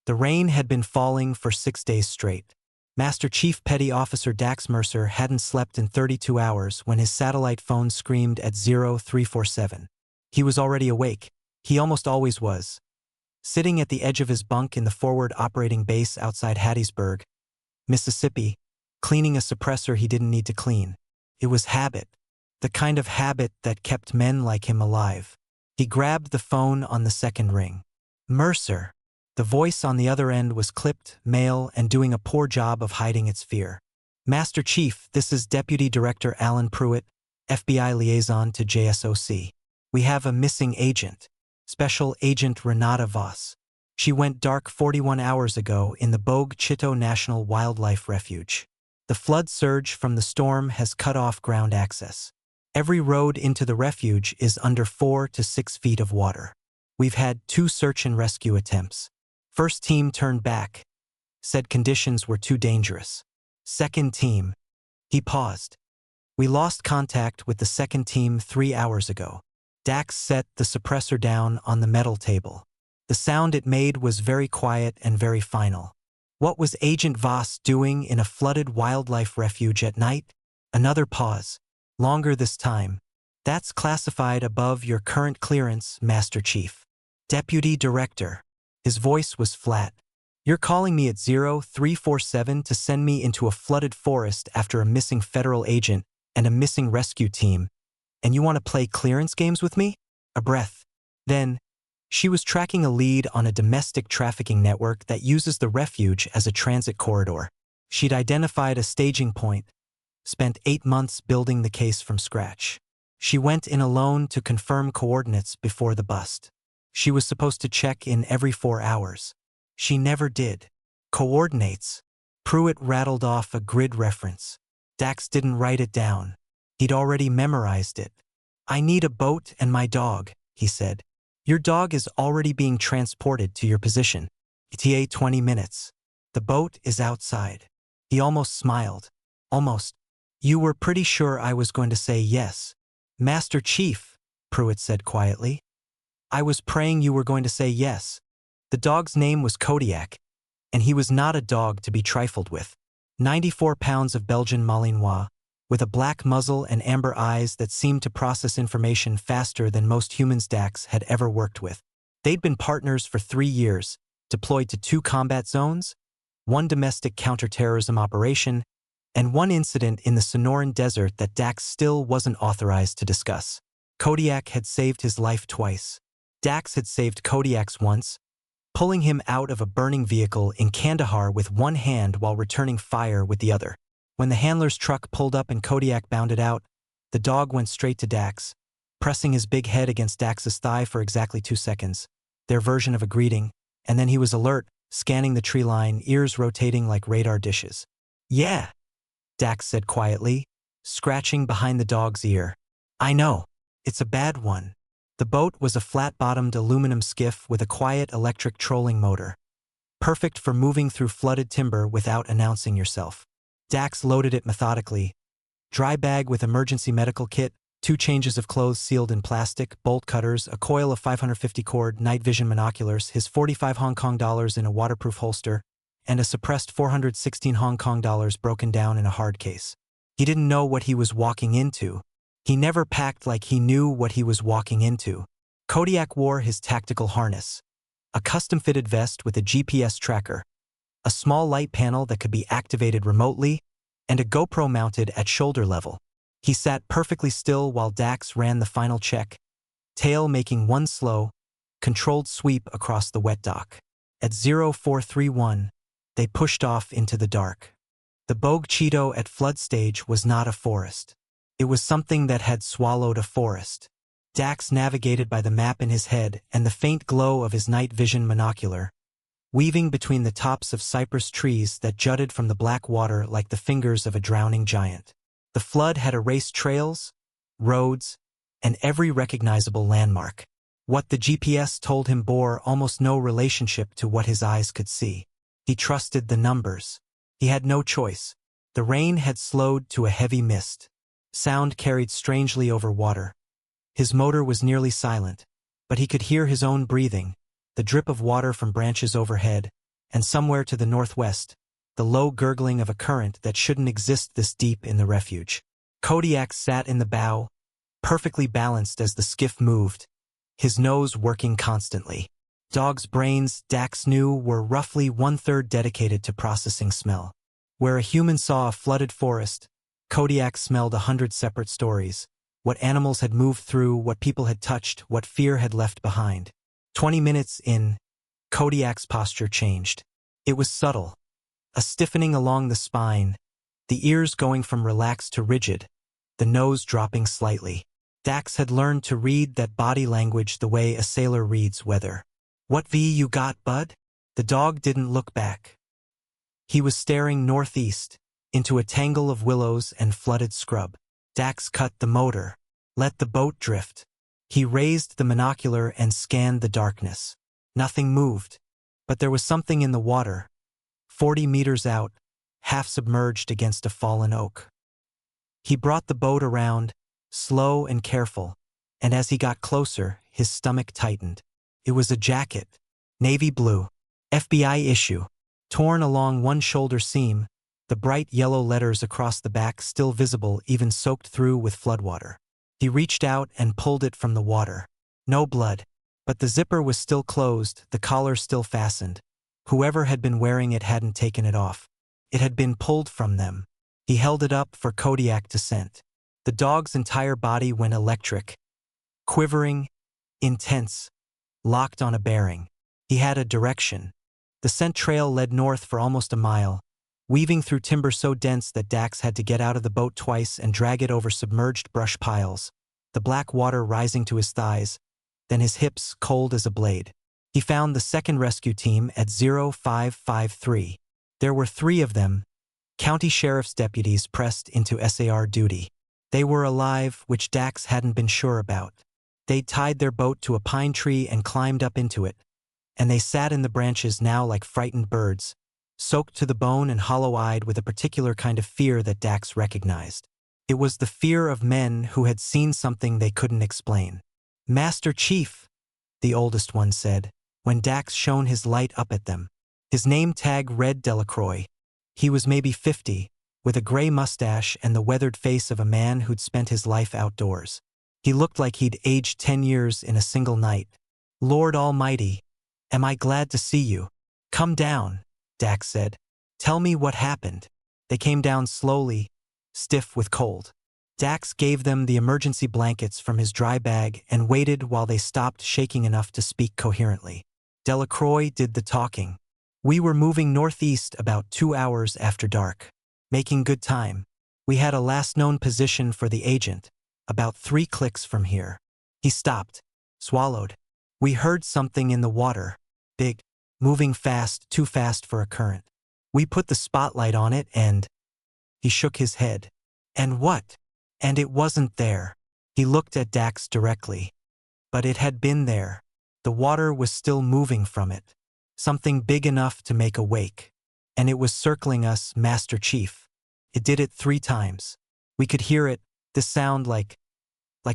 The rain had been falling for 6 days straight. Master Chief Petty Officer Dax Mercer hadn't slept in 32 hours when his satellite phone screamed at 0347. He was already awake. He almost always was. Sitting at the edge of his bunk in the forward operating base outside Hattiesburg, Mississippi, cleaning a suppressor he didn't need to clean. It was habit. The kind of habit that kept men like him alive. He grabbed the phone on the second ring. Mercer. The voice on the other end was clipped, male, and doing a poor job of hiding its fear. Master Chief, this is Deputy Director Alan Pruitt, FBI Liaison to JSOC. We have a missing agent. Special Agent Renata Voss. She went dark 41 hours ago in the Bogue Chitto National Wildlife Refuge. The flood surge from the storm has cut off ground access. Every road into the refuge is under 4 to 6 feet of water. We've had 2 search and rescue attempts. First team turned back. Said conditions were too dangerous. Second team. He paused. We lost contact with the second team 3 hours ago. Dax set the suppressor down on the metal table. The sound it made was very quiet and very final. What was Agent Voss doing in a flooded wildlife refuge at night? Another pause. Longer this time. That's classified above your current clearance, Master Chief. Deputy Director. His voice was flat. You're calling me at 0347 to send me into a flooded forest after a missing federal agent and a missing rescue team, and you want to play clearance games with me? A breath. Then, she was tracking a lead on a domestic trafficking network that uses the refuge as a transit corridor. She'd identified a staging point, spent 8 months building the case from scratch. She went in alone to confirm coordinates before the bust. She was supposed to check in every 4 hours. She never did. Coordinates. Pruitt rattled off a grid reference. Dax didn't write it down. He'd already memorized it. I need a boat and my dog, he said. Your dog is already being transported to your position. ETA 20 minutes. The boat is outside. He almost smiled. Almost. You were pretty sure I was going to say yes. Master Chief, Pruitt said quietly. I was praying you were going to say yes. The dog's name was Kodiak, and he was not a dog to be trifled with. 94 pounds of Belgian Malinois, with a black muzzle and amber eyes that seemed to process information faster than most humans Dax had ever worked with. They'd been partners for 3 years, deployed to 2 combat zones, 1 domestic counterterrorism operation, and 1 incident in the Sonoran Desert that Dax still wasn't authorized to discuss. Kodiak had saved his life twice. Dax had saved Kodiak's once, pulling him out of a burning vehicle in Kandahar with one hand while returning fire with the other. When the handler's truck pulled up and Kodiak bounded out, the dog went straight to Dax, pressing his big head against Dax's thigh for exactly 2 seconds, their version of a greeting, and then he was alert, scanning the tree line, ears rotating like radar dishes. Yeah, Dax said quietly, scratching behind the dog's ear. I know. It's a bad one. The boat was a flat-bottomed aluminum skiff with a quiet electric trolling motor. Perfect for moving through flooded timber without announcing yourself. Dax loaded it methodically. Dry bag with emergency medical kit, 2 changes of clothes sealed in plastic, bolt cutters, a coil of 550 cord night vision binoculars, his 45 Hong Kong dollars in a waterproof holster, and a suppressed 416 Hong Kong dollars broken down in a hard case. He didn't know what he was walking into. He never packed like he knew what he was walking into. Kodiak wore his tactical harness, a custom-fitted vest with a GPS tracker, a small light panel that could be activated remotely, and a GoPro mounted at shoulder level. He sat perfectly still while Dax ran the final check, tail making 1 slow, controlled sweep across the wet dock. At 0431, they pushed off into the dark. The Bogue Chitto at flood stage was not a forest. It was something that had swallowed a forest. Dax navigated by the map in his head and the faint glow of his night vision monocular, weaving between the tops of cypress trees that jutted from the black water like the fingers of a drowning giant. The flood had erased trails, roads, and every recognizable landmark. What the GPS told him bore almost no relationship to what his eyes could see. He trusted the numbers. He had no choice. The rain had slowed to a heavy mist. Sound carried strangely over water. His motor was nearly silent, but he could hear his own breathing, the drip of water from branches overhead, and somewhere to the northwest, the low gurgling of a current that shouldn't exist this deep in the refuge. Kodiak sat in the bow, perfectly balanced as the skiff moved, his nose working constantly. Dog's brains, Dax knew, were roughly one-third dedicated to processing smell. Where a human saw a flooded forest, Kodiak smelled 100 separate stories. What animals had moved through, what people had touched, what fear had left behind. 20 minutes in, Kodiak's posture changed. It was subtle. A stiffening along the spine, the ears going from relaxed to rigid, the nose dropping slightly. Dax had learned to read that body language the way a sailor reads weather. "What V you got, bud?" The dog didn't look back. He was staring northeast, into a tangle of willows and flooded scrub. Dax cut the motor, let the boat drift. He raised the monocular and scanned the darkness. Nothing moved, but there was something in the water, 40 meters out, half submerged against a fallen oak. He brought the boat around, slow and careful, and as he got closer, his stomach tightened. It was a jacket, navy blue, FBI issue, torn along one shoulder seam, the bright yellow letters across the back still visible even soaked through with floodwater. He reached out and pulled it from the water. No blood, but the zipper was still closed, the collar still fastened. Whoever had been wearing it hadn't taken it off. It had been pulled from them. He held it up for Kodiak to scent. The dog's entire body went electric, quivering, intense, locked on a bearing. He had a direction. The scent trail led north for almost a mile, weaving through timber so dense that Dax had to get out of the boat twice and drag it over submerged brush piles, the black water rising to his thighs, then his hips cold as a blade. He found the second rescue team at 0553. There were 3 of them, county sheriff's deputies pressed into SAR duty. They were alive, which Dax hadn't been sure about. They'd tied their boat to a pine tree and climbed up into it, and they sat in the branches now like frightened birds, soaked to the bone and hollow-eyed with a particular kind of fear that Dax recognized. It was the fear of men who had seen something they couldn't explain. "Master Chief," the oldest one said, when Dax shone his light up at them. His name tag read Delacroix. He was maybe 50, with a gray mustache and the weathered face of a man who'd spent his life outdoors. He looked like he'd aged 10 years in a single night. "Lord Almighty, am I glad to see you. Come down," Dax said. "Tell me what happened." They came down slowly, stiff with cold. Dax gave them the emergency blankets from his dry bag and waited while they stopped shaking enough to speak coherently. Delacroix did the talking. "We were moving northeast about 2 hours after dark. Making good time. We had a last known position for the agent, about 3 clicks from here." He stopped, swallowed. "We heard something in the water. Big. Moving fast, too fast for a current. We put the spotlight on it and—" He shook his head. "And what?" "And it wasn't there." He looked at Dax directly. But it had been there. The water was still moving from it. Something big enough to make a wake. And it was circling us, Master Chief. It did it 3 times. We could hear it, this sound like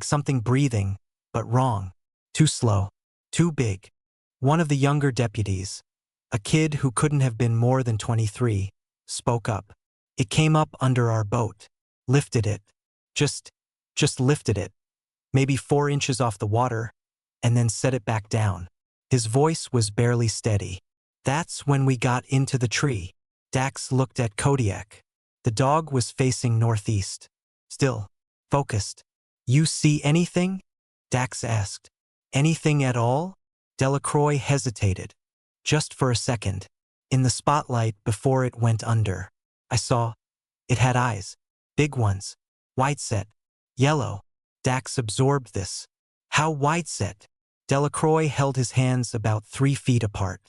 something breathing, but wrong. Too slow. Too big. One of the younger deputies, a kid who couldn't have been more than 23, spoke up. "It came up under our boat. Lifted it. Just lifted it. Maybe 4 inches off the water, and then set it back down." His voice was barely steady. "That's when we got into the tree." Dax looked at Kodiak. The dog was facing northeast. Still, focused. "You see anything?" Dax asked. "Anything at all?" Delacroix hesitated. "Just for a second. In the spotlight before it went under. I saw. It had eyes. Big ones. Wide-set. Yellow." Dax absorbed this. "How wide-set?" Delacroix held his hands about 3 feet apart.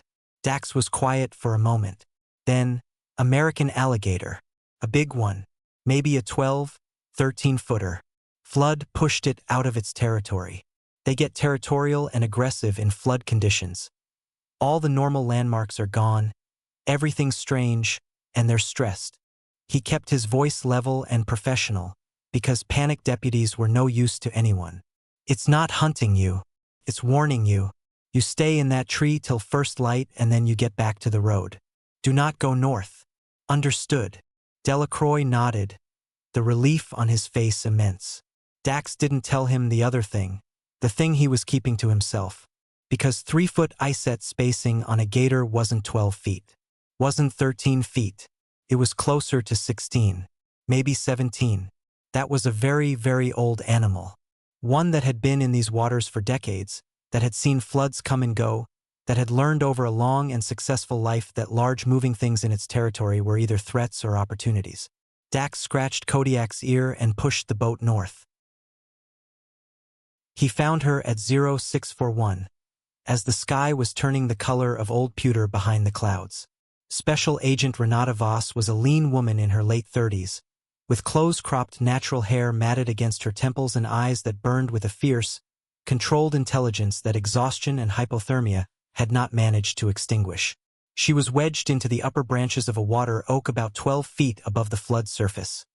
Dax was quiet for a moment. Then, American alligator. A big one. Maybe a 12, 13-footer. Flood pushed it out of its territory. They get territorial and aggressive in flood conditions. All the normal landmarks are gone. Everything's strange, and they're stressed. He kept his voice level and professional, because panic deputies were no use to anyone. "It's not hunting you. It's warning you. You stay in that tree till first light and then you get back to the road. Do not go north. Understood. Delacroix nodded, the relief on his face immense. Dax didn't tell him the other thing, the thing he was keeping to himself. Because 3-foot iset spacing on a gator wasn't 12 feet. Wasn't 13 feet. It was closer to 16. Maybe 17. That was a very, very old animal. One that had been in these waters for decades, that had seen floods come and go, that had learned over a long and successful life that large moving things in its territory were either threats or opportunities. Dax scratched Kodiak's ear and pushed the boat north. He found her at 0641, as the sky was turning the color of old pewter behind the clouds. Special Agent Renata Voss was a lean woman in her late 30s, with close-cropped natural hair matted against her temples and eyes that burned with a fierce, controlled intelligence that exhaustion and hypothermia had not managed to extinguish. She was wedged into the upper branches of a water oak about 12 feet above the flood surface.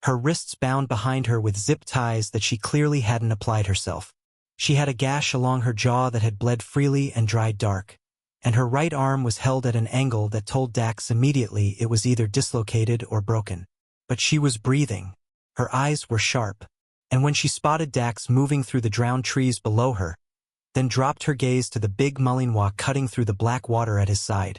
Her wrists bound behind her with zip ties that she clearly hadn't applied herself. She had a gash along her jaw that had bled freely and dried dark, and her right arm was held at an angle that told Dax immediately it was either dislocated or broken. But she was breathing. Her eyes were sharp, and when she spotted Dax moving through the drowned trees below her, then dropped her gaze to the big Malinois cutting through the black water at his side.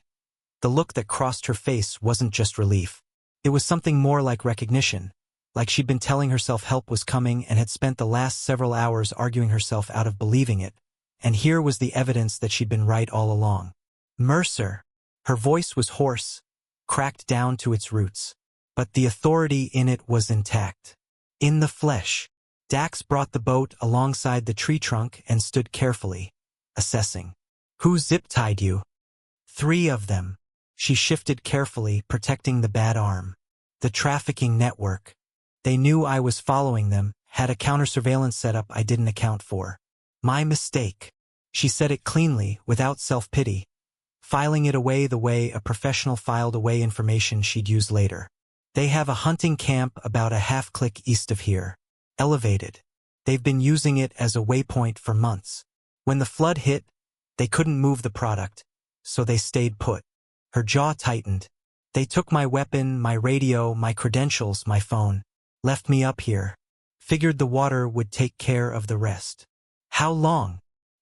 The look that crossed her face wasn't just relief. It was something more like recognition, like she'd been telling herself help was coming and had spent the last several hours arguing herself out of believing it, and here was the evidence that she'd been right all along. Mercer. Her voice was hoarse, cracked down to its roots, but the authority in it was intact. In the flesh. Dax brought the boat alongside the tree trunk and stood carefully, assessing. Who zip-tied you? 3 of them. She shifted carefully, protecting the bad arm. The trafficking network. They knew I was following them, had a counter-surveillance setup I didn't account for. My mistake. She said it cleanly, without self-pity, filing it away the way a professional filed away information she'd use later. They have a hunting camp about a half-click east of here. Elevated. They've been using it as a waypoint for months. When the flood hit, they couldn't move the product, so they stayed put. Her jaw tightened. They took my weapon, my radio, my credentials, my phone. Left me up here. Figured the water would take care of the rest. How long?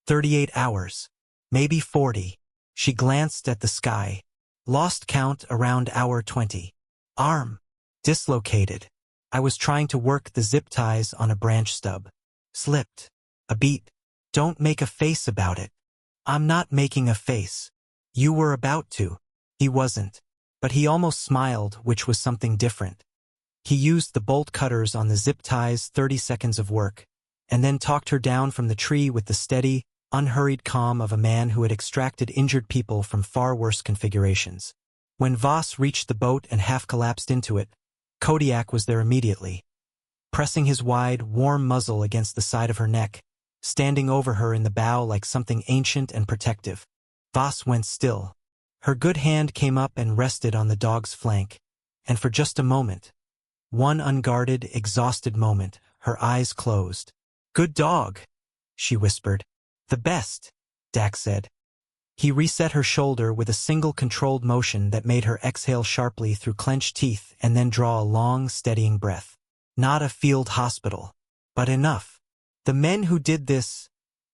38 hours. Maybe 40. She glanced at the sky. Lost count around hour 20. Arm. Dislocated. I was trying to work the zip ties on a branch stub. Slipped. A beat. Don't make a face about it. I'm not making a face. You were about to. He wasn't. But he almost smiled, which was something different. He used the bolt cutters on the zip ties 30 seconds of work, and then talked her down from the tree with the steady, unhurried calm of a man who had extracted injured people from far worse configurations. When Voss reached the boat and half collapsed into it, Kodiak was there immediately, pressing his wide, warm muzzle against the side of her neck, standing over her in the bow like something ancient and protective. Voss went still. Her good hand came up and rested on the dog's flank, and for just a moment, one unguarded, exhausted moment, her eyes closed. Good dog, she whispered. The best, Dax said. He reset her shoulder with a single controlled motion that made her exhale sharply through clenched teeth and then draw a long, steadying breath. Not a field hospital. But enough. The men who did this,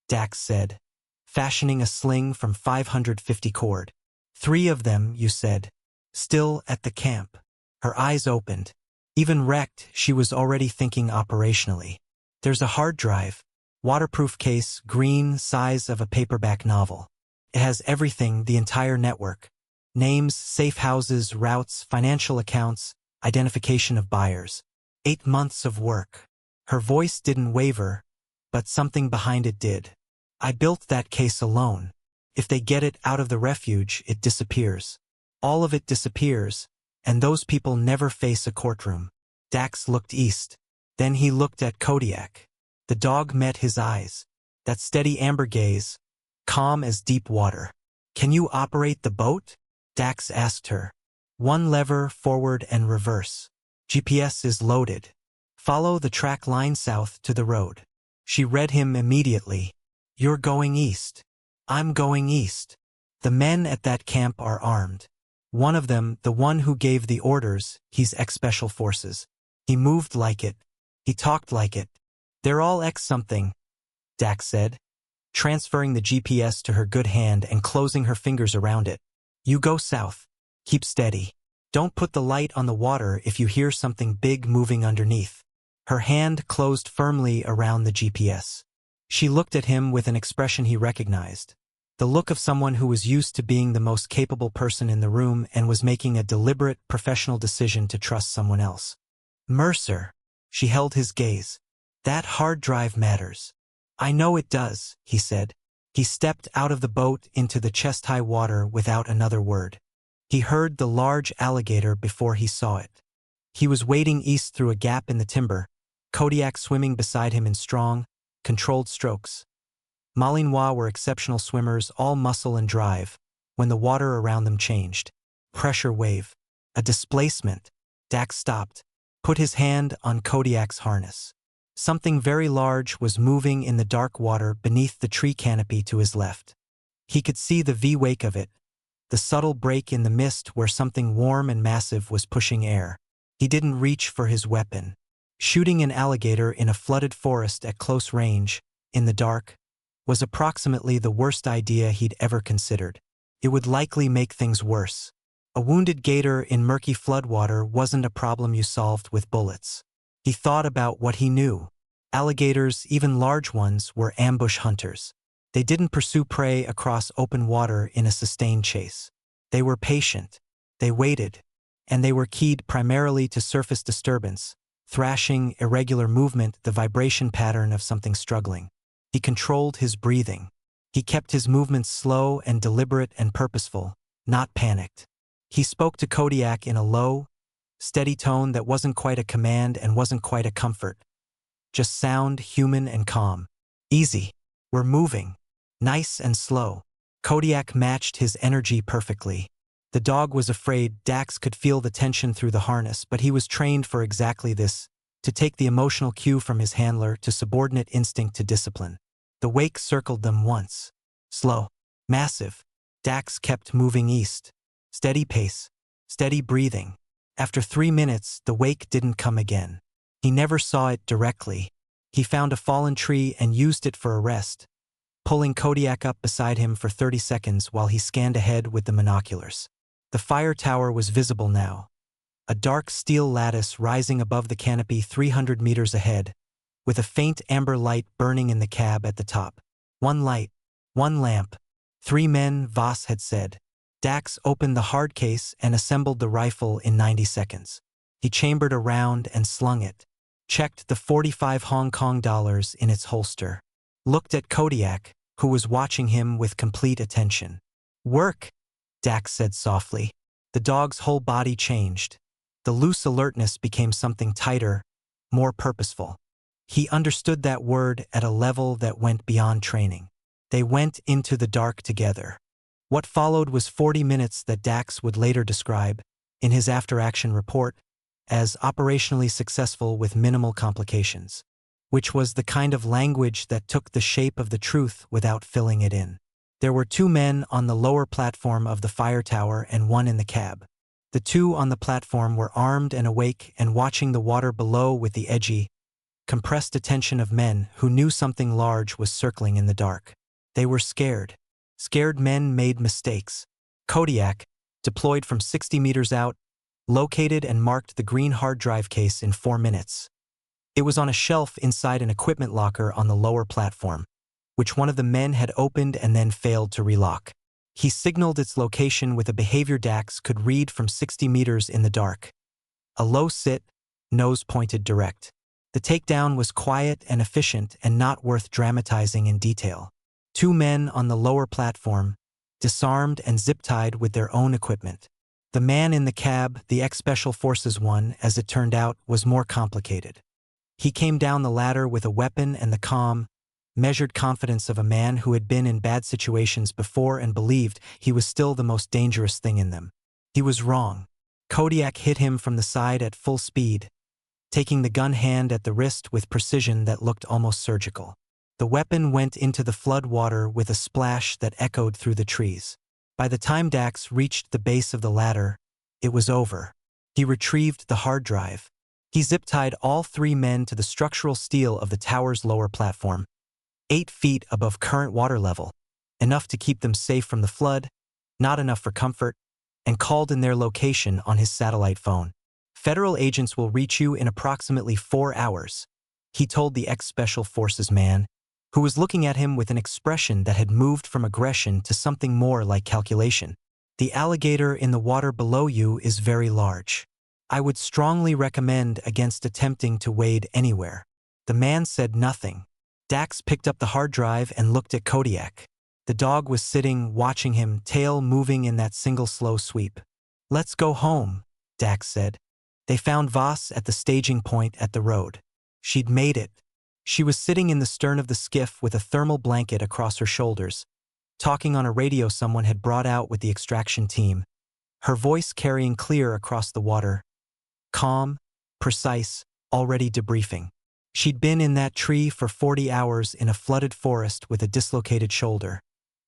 Dax said, fashioning a sling from 550 cord. 3 of them, you said. Still at the camp. Her eyes opened. Even wrecked, she was already thinking operationally. There's a hard drive. Waterproof case, green, size of a paperback novel. It has everything, the entire network. Names, safe houses, routes, financial accounts, identification of buyers. 8 months of work. Her voice didn't waver, but something behind it did. I built that case alone. If they get it out of the refuge, it disappears. All of it disappears, and those people never face a courtroom. Dax looked east. Then he looked at Kodiak. The dog met his eyes. That steady amber gaze, calm as deep water. Can you operate the boat? Dax asked her. 1 lever, forward and reverse. GPS is loaded. Follow the track line south to the road. She read him immediately. You're going east. I'm going east. The men at that camp are armed. One of them, the one who gave the orders, he's ex-special forces. He moved like it. He talked like it. They're all ex-something, Dax said, transferring the GPS to her good hand and closing her fingers around it. You go south. Keep steady. Don't put the light on the water if you hear something big moving underneath. Her hand closed firmly around the GPS. She looked at him with an expression he recognized. The look of someone who was used to being the most capable person in the room and was making a deliberate, professional decision to trust someone else. Mercer. She held his gaze. That hard drive matters. I know it does, he said. He stepped out of the boat into the chest-high water without another word. He heard the large alligator before he saw it. He was wading east through a gap in the timber, Kodiak swimming beside him in strong, controlled strokes. Malinois were exceptional swimmers, all muscle and drive, when the water around them changed. Pressure wave. A displacement. Dax stopped, put his hand on Kodiak's harness. Something very large was moving in the dark water beneath the tree canopy to his left. He could see the V-wake of it, the subtle break in the mist where something warm and massive was pushing air. He didn't reach for his weapon. Shooting an alligator in a flooded forest at close range, in the dark, was approximately the worst idea he'd ever considered. It would likely make things worse. A wounded gator in murky floodwater wasn't a problem you solved with bullets. He thought about what he knew. Alligators, even large ones, were ambush hunters. They didn't pursue prey across open water in a sustained chase. They were patient. They waited. And they were keyed primarily to surface disturbance, thrashing, irregular movement, the vibration pattern of something struggling. He controlled his breathing. He kept his movements slow and deliberate and purposeful, not panicked. He spoke to Kodiak in a low, steady tone that wasn't quite a command and wasn't quite a comfort. Just sound, human, and calm. Easy. We're moving. Nice and slow. Kodiak matched his energy perfectly. The dog was afraid. Dax could feel the tension through the harness, but he was trained for exactly this, to take the emotional cue from his handler to subordinate instinct to discipline. The wake circled them once. Slow. Massive. Dax kept moving east. Steady pace. Steady breathing. After 3 minutes, the wake didn't come again. He never saw it directly. He found a fallen tree and used it for a rest, pulling Kodiak up beside him for 30 seconds while he scanned ahead with the binoculars. The fire tower was visible now, a dark steel lattice rising above the canopy 300 meters ahead, with a faint amber light burning in the cab at the top. One light, one lamp. 3 men, Voss had said. Dax opened the hard case and assembled the rifle in 90 seconds. He chambered a round and slung it, checked the 45 Hong Kong dollars in its holster, looked at Kodiak, who was watching him with complete attention. Work, Dax said softly. The dog's whole body changed. The loose alertness became something tighter, more purposeful. He understood that word at a level that went beyond training. They went into the dark together. What followed was 40 minutes that Dax would later describe, in his after-action report, as operationally successful with minimal complications, which was the kind of language that took the shape of the truth without filling it in. There were 2 men on the lower platform of the fire tower and 1 in the cab. The 2 on the platform were armed and awake and watching the water below with the edgy, compressed attention of men who knew something large was circling in the dark. They were scared. Scared men made mistakes. Kodiak, deployed from 60 meters out, located and marked the green hard drive case in 4 minutes. It was on a shelf inside an equipment locker on the lower platform, which one of the men had opened and then failed to relock. He signaled its location with a behavior Dax could read from 60 meters in the dark. A low sit, nose pointed direct. The takedown was quiet and efficient and not worth dramatizing in detail. 2 men on the lower platform, disarmed and zip-tied with their own equipment. The man in the cab, the ex-Special Forces one, as it turned out, was more complicated. He came down the ladder with a weapon and the calm, measured confidence of a man who had been in bad situations before and believed he was still the most dangerous thing in them. He was wrong. Kodiak hit him from the side at full speed, taking the gun hand at the wrist with precision that looked almost surgical. The weapon went into the flood water with a splash that echoed through the trees. By the time Dax reached the base of the ladder, it was over. He retrieved the hard drive. He zip-tied all 3 men to the structural steel of the tower's lower platform, 8 feet above current water level, enough to keep them safe from the flood, not enough for comfort, and called in their location on his satellite phone. Federal agents will reach you in approximately 4 hours, he told the ex-Special Forces man, who was looking at him with an expression that had moved from aggression to something more like calculation. The alligator in the water below you is very large. I would strongly recommend against attempting to wade anywhere. The man said nothing. Dax picked up the hard drive and looked at Kodiak. The dog was sitting, watching him, tail moving in that single slow sweep. "Let's go home," Dax said. They found Voss at the staging point at the road. She'd made it. She was sitting in the stern of the skiff with a thermal blanket across her shoulders, talking on a radio someone had brought out with the extraction team, her voice carrying clear across the water. Calm, precise, already debriefing. She'd been in that tree for 40 hours in a flooded forest with a dislocated shoulder,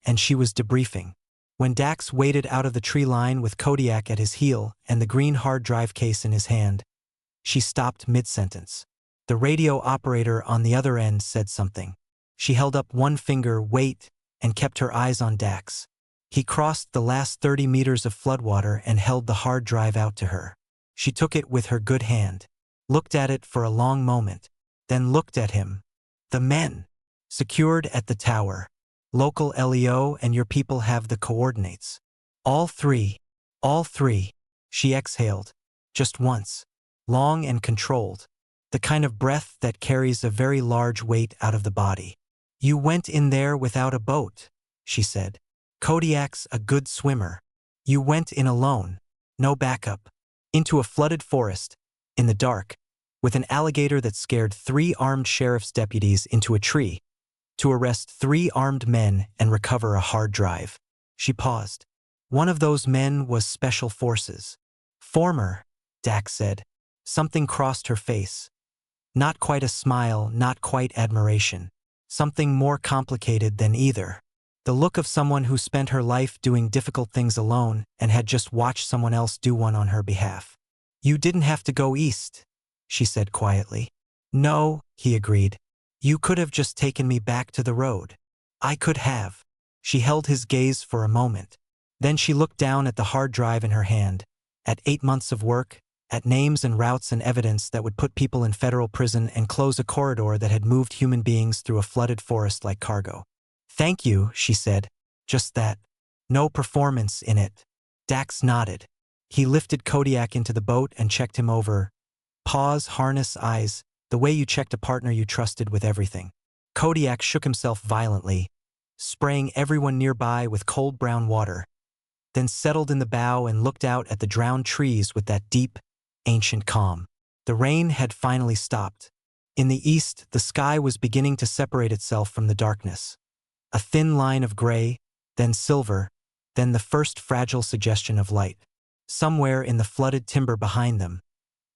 and she was debriefing. When Dax waded out of the tree line with Kodiak at his heel and the green hard drive case in his hand, she stopped mid-sentence. The radio operator on the other end said something. She held up one finger, wait, and kept her eyes on Dax. He crossed the last 30 meters of floodwater and held the hard drive out to her. She took it with her good hand, looked at it for a long moment, then looked at him. "The men. Secured at the tower. Local LEO and your people have the coordinates. All 3. All 3. She exhaled. Just once. Long and controlled. The kind of breath that carries a very large weight out of the body. "You went in there without a boat," she said. "Kodiak's a good swimmer. You went in alone. No backup. Into a flooded forest, in the dark, with an alligator that scared 3 armed sheriff's deputies into a tree, to arrest 3 armed men and recover a hard drive." She paused. "One of those men was Special Forces." "Former," Dax said. Something crossed her face. Not quite a smile, not quite admiration. Something more complicated than either. The look of someone who spent her life doing difficult things alone and had just watched someone else do one on her behalf. "You didn't have to go east," she said quietly. "No," he agreed. "You could have just taken me back to the road." "I could have." She held his gaze for a moment. Then she looked down at the hard drive in her hand, at 8 months of work, at names and routes and evidence that would put people in federal prison and close a corridor that had moved human beings through a flooded forest like cargo. "Thank you," she said. "Just that. No performance in it." Dax nodded. He lifted Kodiak into the boat and checked him over. Paws, harness, eyes, the way you checked a partner you trusted with everything. Kodiak shook himself violently, spraying everyone nearby with cold brown water, then settled in the bow and looked out at the drowned trees with that deep, ancient calm. The rain had finally stopped. In the east, the sky was beginning to separate itself from the darkness. A thin line of gray, then silver, then the first fragile suggestion of light. Somewhere in the flooded timber behind them,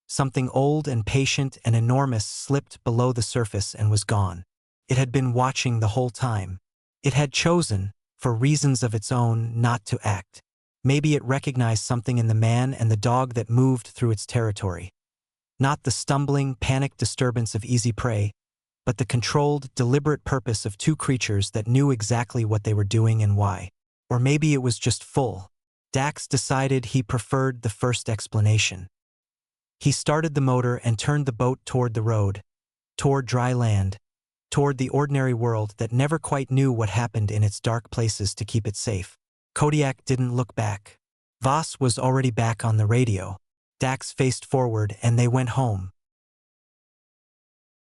something old and patient and enormous slipped below the surface and was gone. It had been watching the whole time. It had chosen, for reasons of its own, not to act. Maybe it recognized something in the man and the dog that moved through its territory. Not the stumbling, panicked disturbance of easy prey, but the controlled, deliberate purpose of 2 creatures that knew exactly what they were doing and why. Or maybe it was just full. Dax decided he preferred the first explanation. He started the motor and turned the boat toward the road, toward dry land, toward the ordinary world that never quite knew what happened in its dark places to keep it safe. Kodiak didn't look back. Voss was already back on the radio. Dax faced forward and they went home.